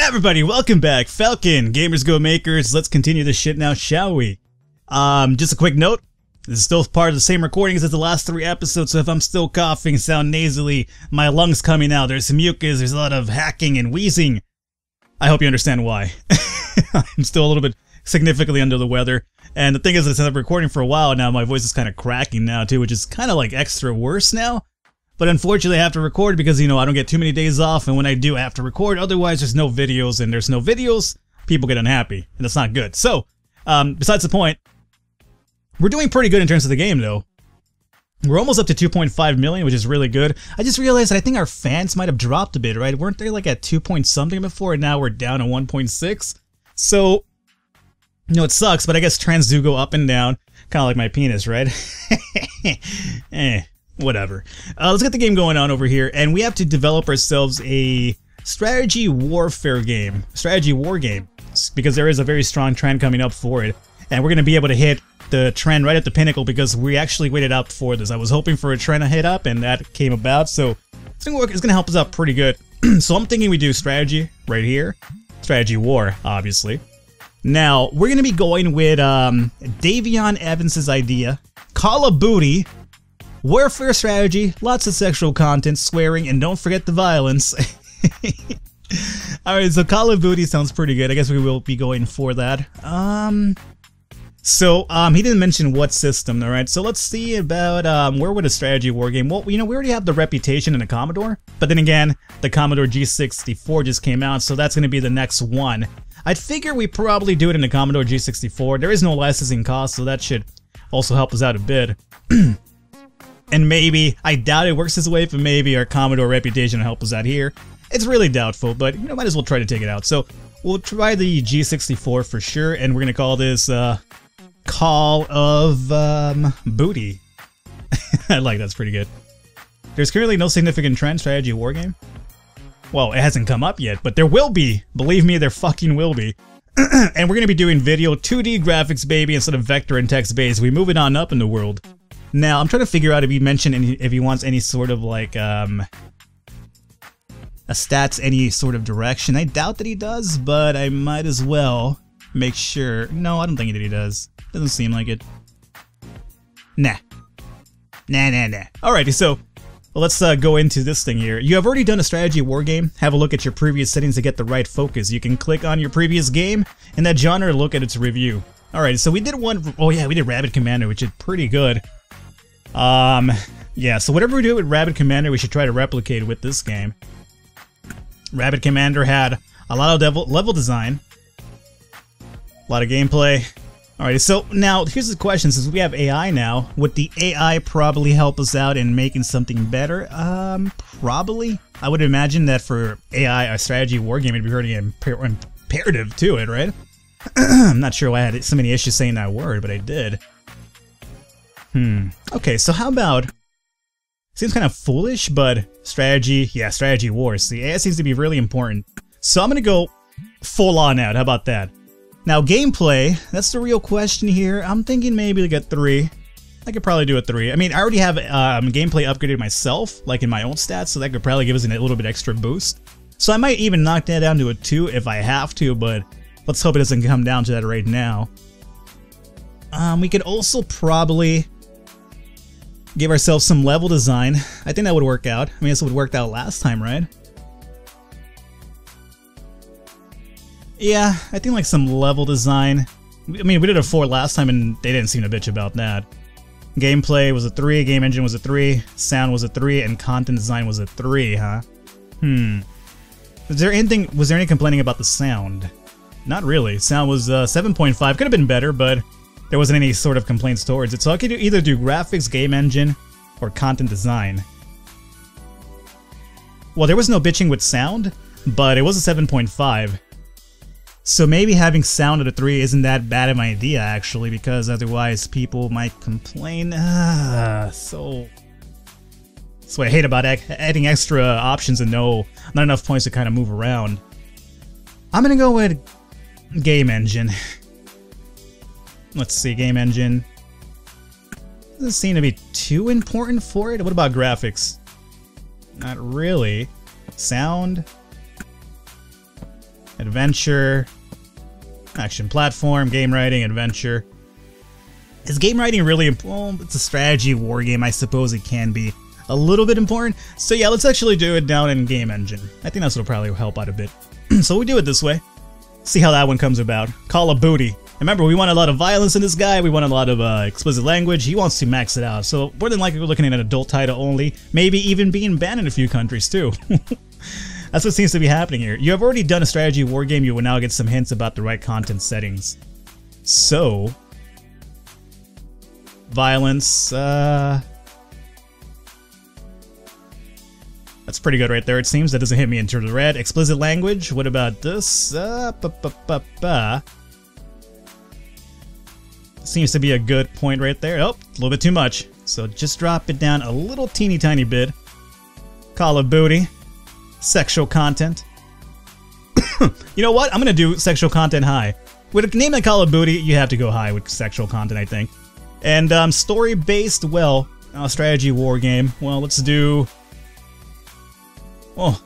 Everybody, welcome back. Falcon, GamersGoMakers. Let's continue this shit now, shall we? Just a quick note. This is still part of the same recordings as the last 3 episodes, so if I'm still coughing, sound nasally, my lungs coming out, there's some mucus, there's a lot of hacking and wheezing, I hope you understand why. I'm still a little bit significantly under the weather. And the thing is, since I've been recording for a while now, my voice is kind of cracking now too, which is kind of like extra worse now. But unfortunately I have to record because, you know, I don't get too many days off, and when I do I have to record, otherwise there's no videos, and there's no videos, people get unhappy, and that's not good. So, besides the point, we're doing pretty good in terms of the game though. We're almost up to 2.5 million, which is really good. I just realized that I think our fans might have dropped a bit, right? Weren't they like at 2 point something before, and now we're down to 1.6? So, you know, it sucks, but I guess trends do go up and down. Kind of like my penis, right? Whatever. Let's get the game going on over here, and we have to develop ourselves a strategy warfare game. Strategy war game. Because there is a very strong trend coming up for it. And we're going to be able to hit the trend right at the pinnacle because we actually waited out for this. I was hoping for a trend to hit up, and that came about, so it's going to help us out pretty good. So I'm thinking we do strategy right here. Strategy war, obviously. Now, we're going to be going with Davion Evans' idea. Call of Booty. Warfare strategy, lots of sexual content, swearing, and don't forget the violence. Alright, so Call of Duty sounds pretty good. I guess we will be going for that. He didn't mention what system, alright? So let's see about, where would a strategy war game? Well, you know, we already have the Reputation in the Commodore. But then again, the Commodore G64 just came out, so that's going to be the next one. I'd figure we probably do it in the Commodore G64. There is no licensing cost, so that should also help us out a bit. And maybe, I doubt it works this way, but maybe our Commodore Reputation will help us out here. It's really doubtful, but, you know, might as well try to take it out. So, we'll try the G64 for sure, and we're gonna call this, Call of, Booty. I like that's pretty good. There's currently no significant trend strategy war game. Well, it hasn't come up yet, but there will be. Believe me, there fucking will be. And we're gonna be doing video 2D graphics, baby, instead of vector and text-based. We move it on up in the world. Now, I'm trying to figure out if he mentioned if he wants any sort of like, a stats, any sort of direction. I doubt that he does, but I might as well make sure. No, I don't think that he does. Doesn't seem like it. Nah. Nah. Alrighty, so let's go into this thing here. You have already done a strategy war game. Have a look at your previous settings to get the right focus. You can click on your previous game in that genre to look at its review. Alright, so we did one. Oh yeah, we did Rabbit Commander, which is pretty good. Yeah, so whatever we do with Rabbit Commander, we should try to replicate with this game. Rabbit Commander had a lot of level design, a lot of gameplay. Alright, so now here's the question: since we have AI now, would the AI probably help us out in making something better? Probably. I would imagine that for AI, a strategy war game, it'd be pretty imperative to it, right? I'm not sure why I had so many issues saying that word, but I did. Okay, so how about... Seems kind of foolish, but strategy... Yeah, strategy wars. The AI seems to be really important. So I'm gonna go full on out. How about that? Now, gameplay, that's the real question here. I'm thinking maybe like a 3. I could probably do a 3. I mean, I already have gameplay upgraded myself, like in my own stats, so that could probably give us a little bit extra boost. So I might even knock that down to a 2 if I have to, but let's hope it doesn't come down to that right now. We could also probably... give ourselves some level design. I think that would work out. I mean, this would work out last time, right? Yeah, I think like some level design. I mean, we did a 4 last time and they didn't seem to bitch about that. Gameplay was a 3, game engine was a 3, sound was a 3, and content design was a 3, huh? Was there any complaining about the sound? Not really. Sound was 7.5. Could have been better, but there wasn't any sort of complaints towards it, so I could either do graphics, game engine, or content design. Well, there was no bitching with sound, but it was a 7.5. So maybe having sound at a 3 isn't that bad of an idea, actually, because otherwise people might complain. So that's what I hate about adding extra options and not enough points to kind of move around. I'm gonna go with game engine. Let's see, game engine. Doesn't seem to be too important for it. What about graphics? Not really. Sound. adventure, action platform, game writing, adventure. Is game writing really important? Well, it's a strategy war game. I suppose it can be a little bit important. So yeah, let's actually do it down in game engine. I think that's what'll probably help out a bit. So we do it this way. See how that one comes about. Call of Booty. Remember, we want a lot of violence in this guy. We want a lot of explicit language. He wants to max it out. So more than likely we're looking at an adult title only. Maybe even being banned in a few countries too. That's what seems to be happening here. You have already done a strategy war game. You will now get some hints about the right content settings. So, violence, that's pretty good right there, it seems. That doesn't hit me in terms of red. Explicit language, what about this? Seems to be a good point right there. Oh, a little bit too much. So just drop it down a little teeny tiny bit. Call of Booty. Sexual content. You know what? I'm gonna do sexual content high. With a name like Call of Booty, you have to go high with sexual content, I think. And story-based, well, strategy war game. Well, let's do... Oh,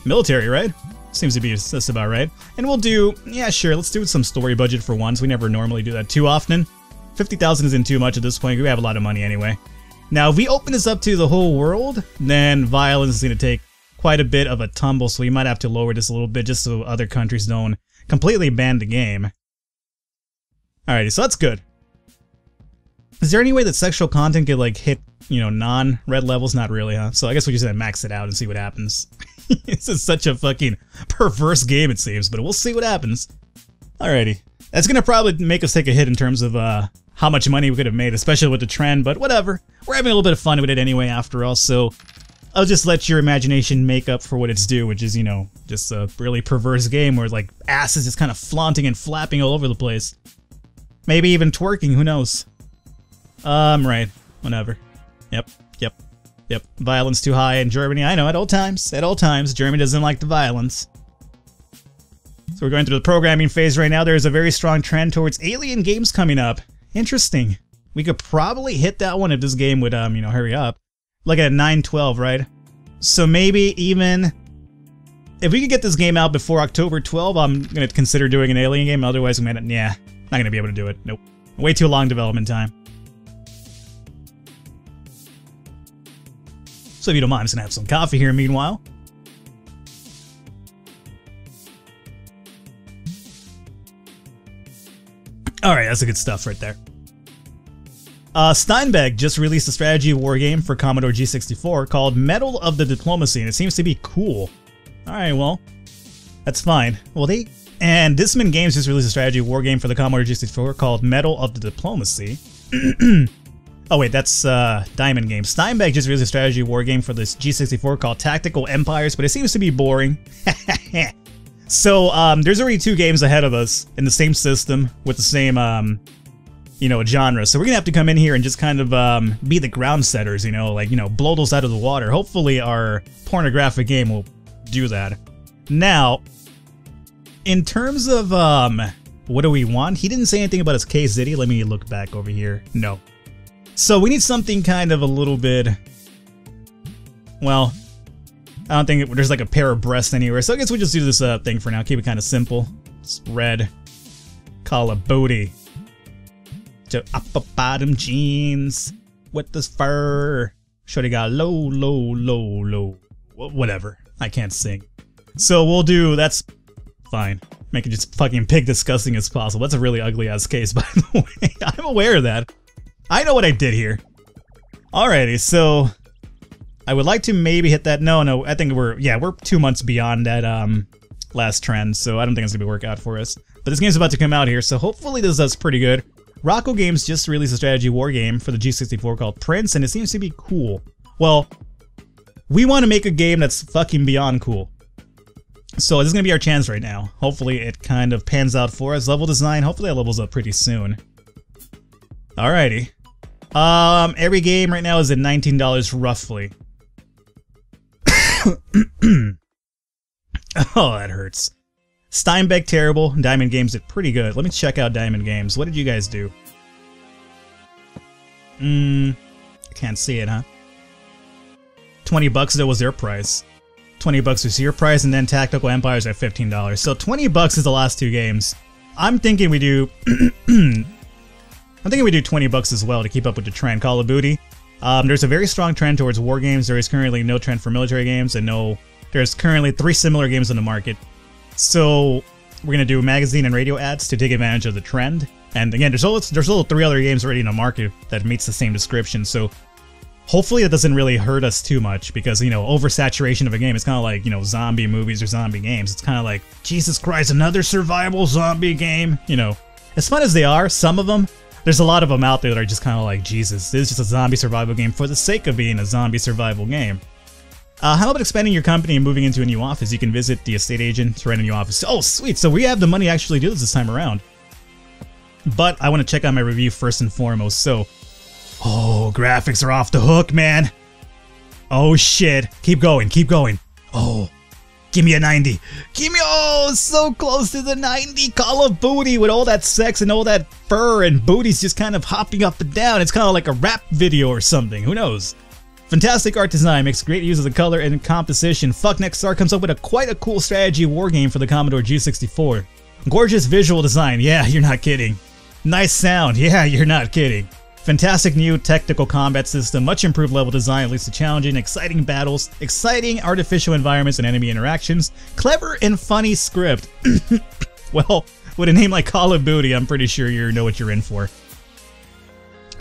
military, right? Seems to be just about right. And we'll do... Yeah, sure, let's do some story budget for once. We never normally do that too often. 50,000 isn't too much at this point. We have a lot of money anyway. Now, if we open this up to the whole world, then violence is going to take quite a bit of a tumble, so we might have to lower this a little bit just so other countries don't completely ban the game. Alrighty, so that's good. Is there any way that sexual content could, like, hit, you know, non-red levels? Not really, huh? So I guess we just max it out and see what happens. This is such a fucking perverse game, it seems, but we'll see what happens. Alrighty. That's gonna probably make us take a hit in terms of, how much money we could have made, especially with the trend, but whatever. We're having a little bit of fun with it anyway, after all, so I'll just let your imagination make up for what it's due, which is, you know, just a really perverse game where, like, ass is just kind of flaunting and flapping all over the place. Maybe even twerking, who knows? Right. Whatever. Yep. Violence too high in Germany. I know, at all times. At all times, Germany doesn't like the violence. So we're going through the programming phase right now. There's a very strong trend towards alien games coming up. Interesting. We could probably hit that one if this game would, you know, hurry up. Like at 9/12, right? So maybe even if we could get this game out before October 12, I'm gonna consider doing an alien game. Otherwise, I'm gonna, yeah, not gonna be able to do it. Nope. Way too long development time. So if you don't mind, I'm just gonna have some coffee here meanwhile. Alright, that's the good stuff right there. Steinbeck just released a strategy war game for Commodore G64 called Medal of the Diplomacy, and it seems to be cool. Alright, well, that's fine. Well, and Discman Games just released a strategy war game for the Commodore G64 called Medal of the Diplomacy. Oh wait, that's Diamond Games. Steinbeck just released a strategy war game for this G64 called Tactical Empires, but it seems to be boring. So, there's already 2 games ahead of us in the same system with the same, you know, genre. So we're gonna have to come in here and just kind of be the ground setters, you know, like, you know, blow those out of the water. Hopefully our pornographic game will do that. Now, in terms of what do we want? He didn't say anything about his case, did he? Let me look back over here. No. So we need something kind of a little bit, well, I don't think there's like a pair of breasts anywhere. So I guess we'll just do this thing for now. Keep it kind of simple. It's red. Call of Booty. Upper bottom jeans with this fur. Shorty got low. Whatever. I can't sing. So we'll do, that's fine. Make it just fucking pig disgusting as possible. That's a really ugly ass case, by the way. I'm aware of that. I know what I did here. Alrighty, so I would like to maybe hit that. No, I think we're 2 months beyond that last trend, so I don't think it's gonna work out for us. But this game's about to come out here, so hopefully this does pretty good. Rocco Games just released a strategy war game for the G64 called Prince, and it seems to be cool. Well, we want to make a game that's fucking beyond cool. So this is going to be our chance right now. Hopefully it kind of pans out for us. Level design, hopefully that levels up pretty soon. Alrighty. Every game right now is at $19 roughly. Oh, that hurts. Steinbeck terrible. Diamond Games did pretty good. Let me check out Diamond Games. What did you guys do? I can't see it, huh? $20 though was their price. $20 is your price, and then Tactical Empires at $15. So $20 is the last two games. I'm thinking we do $20 as well to keep up with the trend. Call of Duty. There's a very strong trend towards war games. There is currently no trend for military games, and there's currently 3 similar games on the market. So we're gonna do magazine and radio ads to take advantage of the trend. And again, there's still 3 other games already in the market that meets the same description. So hopefully it doesn't really hurt us too much, because, you know, oversaturation of a game, it's kind of like, you know, zombie movies or zombie games. It's kind of like, Jesus Christ, another survival zombie game. You know, as fun as they are, some of them, there's a lot of them out there that are just kind of like, Jesus, this is just a zombie survival game for the sake of being a zombie survival game. How about expanding your company and moving into a new office? You can visit the estate agent to rent a new office. Oh, sweet. So we have the money to actually do this time around. But I want to check out my review first and foremost. So, oh, graphics are off the hook, man. Oh, shit. Keep going. Keep going. Oh, give me a 90. Give me, oh, so close to the 90. Call of Duty with all that sex and all that fur and booties just kind of hopping up and down. It's kind of like a rap video or something. Who knows? Fantastic art design, makes great use of the color and composition. Fuck Next Star comes up with quite a cool strategy war game for the Commodore G64. Gorgeous visual design, yeah, you're not kidding. Nice sound, yeah, you're not kidding. Fantastic new technical combat system, much improved level design leads to challenging, exciting battles, exciting artificial environments and enemy interactions, clever and funny script. Well, with a name like Call of Duty, I'm pretty sure you know what you're in for.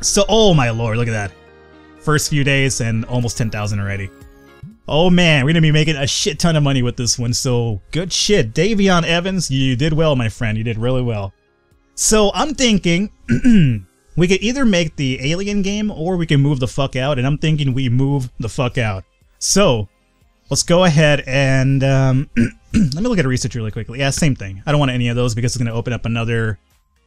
So, oh my lord, look at that. First few days and almost 10,000 already. Oh man, we're gonna be making a shit ton of money with this one, so good shit. Davion Evans, you did well, my friend, you did really well. So I'm thinking, we could either make the Alien game or we can move the fuck out, and I'm thinking we move the fuck out. So, let's go ahead and, let me look at research really quickly. Yeah, same thing. I don't want any of those because it's gonna open up another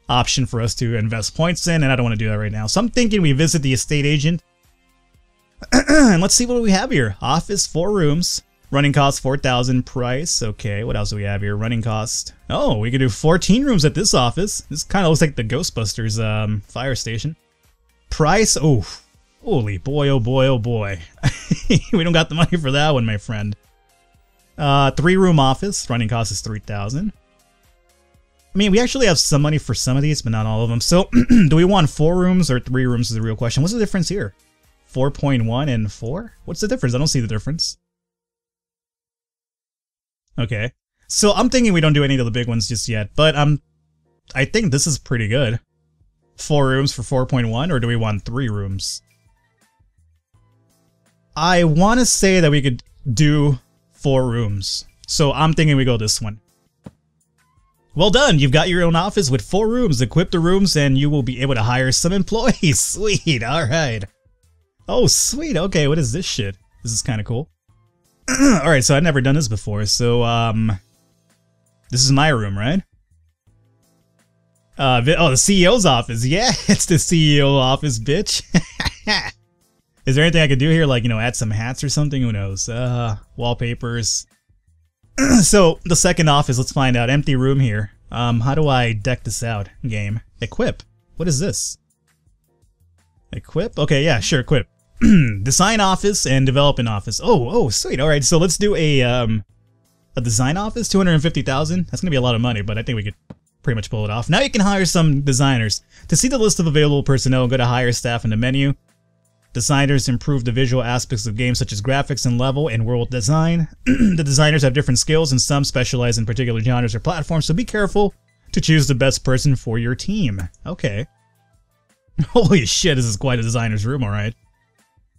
option for us to invest points in, and I don't want to do that right now. So I'm thinking we visit the estate agent. And let's see what we have here. Office, 4 rooms. Running cost, 4,000. Price, okay. What else do we have here? Running cost. Oh, we could do 14 rooms at this office. This kind of looks like the Ghostbusters fire station. Price, oh, holy boy, oh boy, oh boy. We don't got the money for that one, my friend. 3-room office. Running cost is 3,000. I mean, we actually have some money for some of these, but not all of them. So, do we want 4 rooms or 3 rooms is the real question. What's the difference here? 4.1 and 4? What's the difference? I don't see the difference. Okay. So I'm thinking we don't do any of the big ones just yet, but I think this is pretty good. 4 rooms for 4.1, or do we want 3 rooms? I want to say that we could do 4 rooms. So I'm thinking we go this one. Well done! You've got your own office with 4 rooms. Equip the rooms and you will be able to hire some employees. Sweet, alright. Oh, sweet. Okay, what is this shit? This is kind of cool. Alright, so I've never done this before. So, this is my room, right? Oh, the CEO's office. Yeah, it's the CEO office, bitch. Is there anything I could do here? Like, you know, add some hats or something? Who knows? Wallpapers. So, the second office, let's find out. Empty room here. How do I deck this out? Game. Equip. What is this? Equip? Okay, yeah, sure, equip. Design office and development office. Oh, sweet. All right, so let's do a design office. 250,000. That's gonna be a lot of money, but I think we could pretty much pull it off. Now you can hire some designers. To see the list of available personnel, go to hire staff in the menu. Designers improve the visual aspects of games such as graphics and level and world design. The designers have different skills and some specialize in particular genres or platforms, so be careful to choose the best person for your team. Okay. Holy shit, this is quite a designer's room, alright.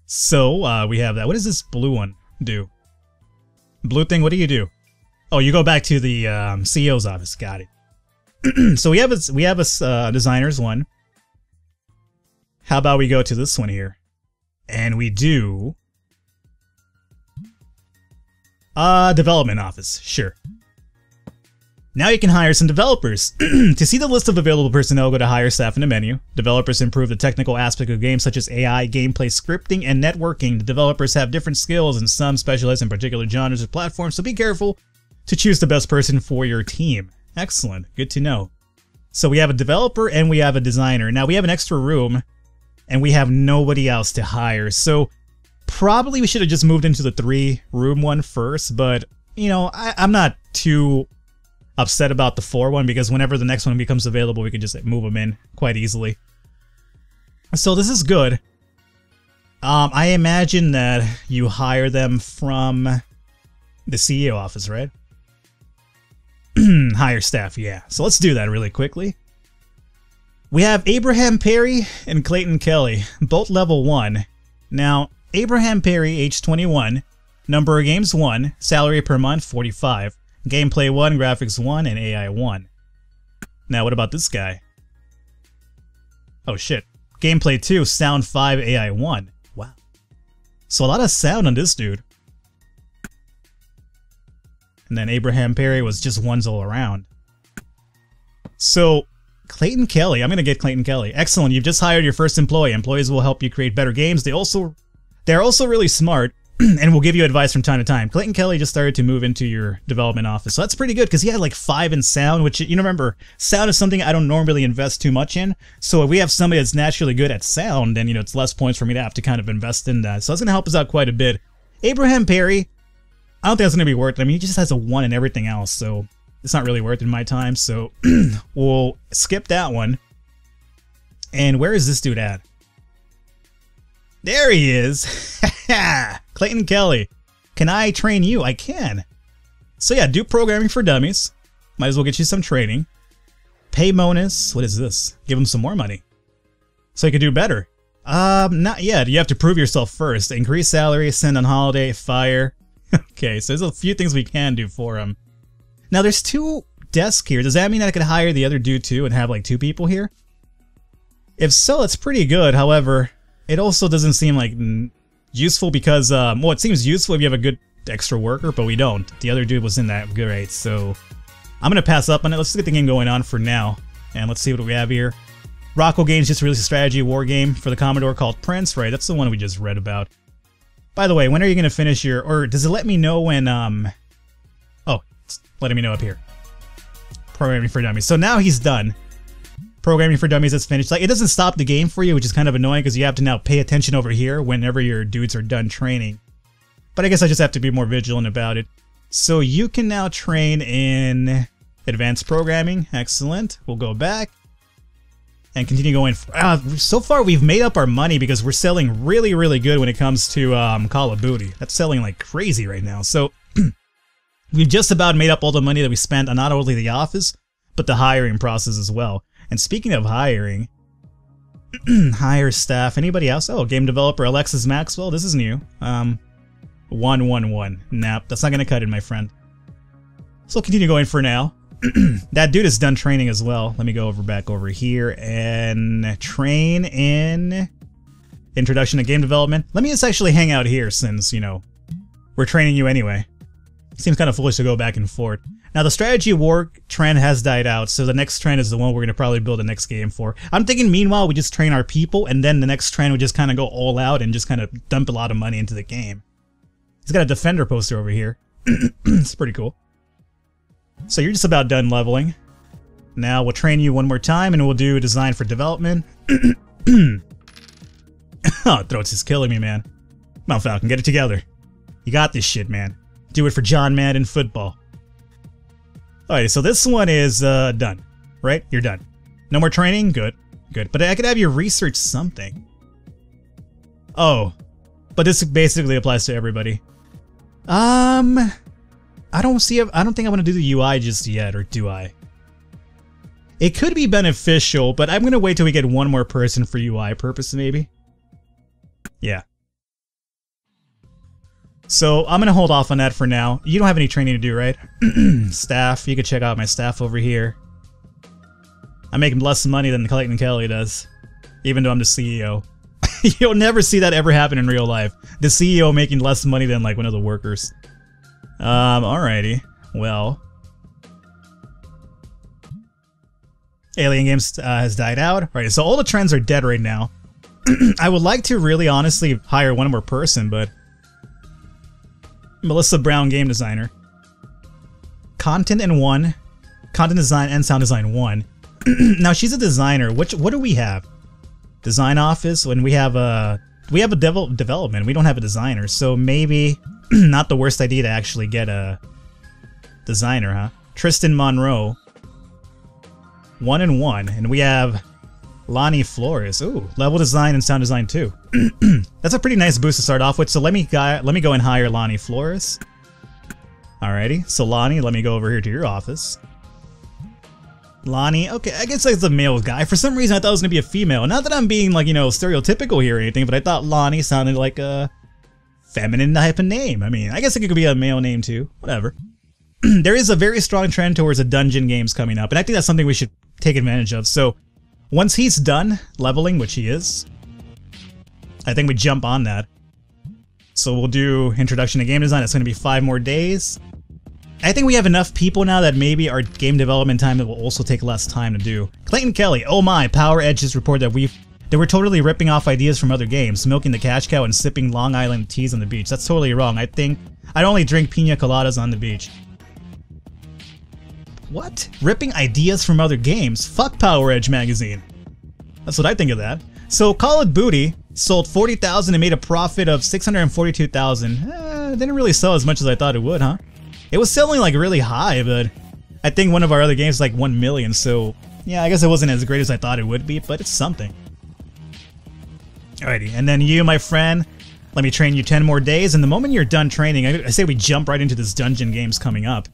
So, we have that. What does this blue one do? Blue thing, what do you do? Oh, you go back to the CEO's office. Got it. So we have a designer's one. How about we go to this one here? And we do... development office. Sure. Now you can hire some developers. To see the list of available personnel, go to hire staff in the menu. Developers improve the technical aspect of games such as AI, gameplay, scripting, and networking. The developers have different skills and some specialize in particular genres or platforms, so be careful to choose the best person for your team. Excellent. Good to know. So we have a developer and we have a designer. Now we have an extra room and we have nobody else to hire. So Probably we should have just moved into the 3-room one first, but, you know, I'm not too upset about the 4 one because whenever the next one becomes available, we can just move them in quite easily. So this is good. I imagine that you hire them from the CEO office, right? Hire staff, yeah. So let's do that really quickly. We have Abraham Perry and Clayton Kelly, both level 1. Now, Abraham Perry, age 21, number of games 1, salary per month 45, gameplay 1, graphics 1, and AI 1. Now, what about this guy? Oh shit. Gameplay 2, sound 5, AI 1. Wow. So a lot of sound on this dude. And then Abraham Perry was just ones all around. So, Clayton Kelly, I'm gonna get Clayton Kelly. Excellent, you've just hired your first employee. Employees will help you create better games. They're also really smart and will give you advice from time to time. Clayton Kelly just started to move into your development office. So that's pretty good because he had like 5 in sound, which, you know, remember, sound is something I don't normally invest too much in. So if we have somebody that's naturally good at sound, then, you know, it's less points for me to have to kind of invest in that. So that's going to help us out quite a bit. Abraham Perry, I don't think that's going to be worth it. I mean, he just has a 1 in everything else, so it's not really worth it in my time. So we'll skip that one. And where is this dude at? There he is! Clayton Kelly. Can I train you? I can. So yeah, do programming for dummies. Might as well get you some training. Pay bonus. What is this? Give him some more money. So you can do better. Not yet. You have to prove yourself first. Increase salary, send on holiday, fire. Okay, so there's a few things we can do for him. Now there's 2 desks here. Does that mean that I could hire the other dude too and have like 2 people here? If so, it's pretty good. However, it also doesn't seem like useful because, well, it seems useful if you have a good extra worker, but we don't. The other dude wasn't that great, so I'm gonna pass up on it. Let's just get the game going on for now, and let's see what we have here. Rocco Games just released a strategy war game for the Commodore called Prince, right? That's the one we just read about. By the way, when are you gonna finish your, or does it let me know when, oh, it's letting me know up here. Programming for Dummies. So now he's done. Programming for Dummies is finished. Like, it doesn't stop the game for you, which is kind of annoying because you have to now pay attention over here whenever your dudes are done training. But I guess I just have to be more vigilant about it. So you can now train in advanced programming. Excellent. We'll go back and continue going. So far, we've made up our money because we're selling really, really good when it comes to Call of Duty. That's selling like crazy right now. So we've just about made up all the money that we spent on not only the office, but the hiring process as well. And speaking of hiring, hire staff. Anybody else? Oh, game developer Alexis Maxwell. This is new. 111. Nope, that's not gonna cut it, my friend. So we'll continue going for now. That dude is done training as well. Let me go back over here and train in introduction to game development. Let me just actually hang out here since, you know, we're training you anyway. Seems kind of foolish to go back and forth. Now the strategy war trend has died out, so the next trend is the one we're going to probably build the next game for. I'm thinking meanwhile we just train our people, and then the next trend we just kind of go all out and just kind of dump a lot of money into the game. He's got a defender poster over here. It's pretty cool. So you're just about done leveling. Now we'll train you one more time and we'll do design for development. Oh, throat's just killing me, man. Come on, Falcon, get it together. You got this shit, man. Do it for John Madden football. Alright, so this one is done, right? You're done. No more training? Good. Good. But I could have you research something. Oh. But this basically applies to everybody. I don't think I want to do the UI just yet, or do I? It could be beneficial, but I'm going to wait till we get one more person for UI purpose, maybe. Yeah. So I'm going to hold off on that for now. You don't have any training to do, right? Staff, you can check out my staff over here. I'm making less money than Clayton Kelly does, even though I'm the CEO. You'll never see that ever happen in real life. The CEO making less money than like one of the workers. Alrighty. Well. Alien Games has died out. Alright, so all the trends are dead right now. I would like to really honestly hire one more person, but Melissa Brown, game designer. Content and 1. Content design and sound design 1. Now she's a designer. What do we have? Design office, when we have we have a development. We don't have a designer, so maybe not the worst idea to actually get a designer, huh? Tristan Monroe. 1 and 1, and we have Lonnie Flores. Ooh, level design and sound design too. That's a pretty nice boost to start off with. So let me go and hire Lonnie Flores. Alrighty, so Lonnie, let me go over here to your office. Lonnie, okay, I guess that's a male guy. For some reason, I thought it was gonna be a female. Not that I'm being like, you know, stereotypical here or anything, but I thought Lonnie sounded like a feminine type of name. I mean, I guess it could be a male name too. Whatever. There is a very strong trend towards a dungeon games coming up, and I think that's something we should take advantage of. So once he's done leveling, which he is, I think we jump on that. So we'll do introduction to game design. It's going to be 5 more days. I think we have enough people now that maybe our game development time will also take less time to do. Clayton Kelly, oh my, Power Edge just reported that we're totally ripping off ideas from other games, milking the cash cow and sipping Long Island teas on the beach. That's totally wrong. I think I'd only drink pina coladas on the beach. What? Ripping ideas from other games? Fuck Power Edge magazine. That's what I think of that. So Call of Booty sold 40,000 and made a profit of 642,000. Didn't really sell as much as I thought it would, huh? It was selling like really high, but I think one of our other games is like 1 million, so yeah, I guess it wasn't as great as I thought it would be, but it's something. Alrighty, and then you, my friend, let me train you 10 more days, and the moment you're done training, I say we jump right into this dungeon games coming up.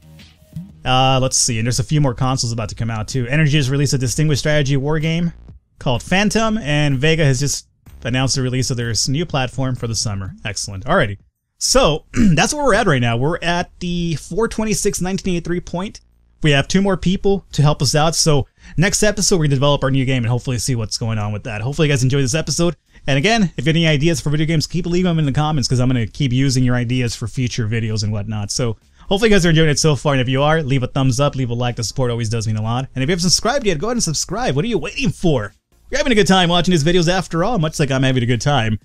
Let's see, and there's a few more consoles about to come out too. Energy has released a distinguished strategy war game called Phantom, and Vega has just announced the release of their new platform for the summer. Excellent. Alrighty. So, that's where we're at right now. We're at the 4/26/1983 point. We have 2 more people to help us out, so next episode we're going to develop our new game and hopefully see what's going on with that. Hopefully you guys enjoyed this episode. And again, if you have any ideas for video games, keep leaving them in the comments because I'm going to keep using your ideas for future videos and whatnot. So, hopefully you guys are enjoying it so far, and if you are, leave a thumbs up, leave a like. The support always does mean a lot. And if you haven't subscribed yet, go ahead and subscribe. What are you waiting for? You're having a good time watching these videos after all, much like I'm having a good time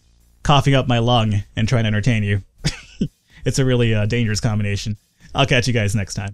coughing up my lung and trying to entertain you. It's a really dangerous combination. I'll catch you guys next time.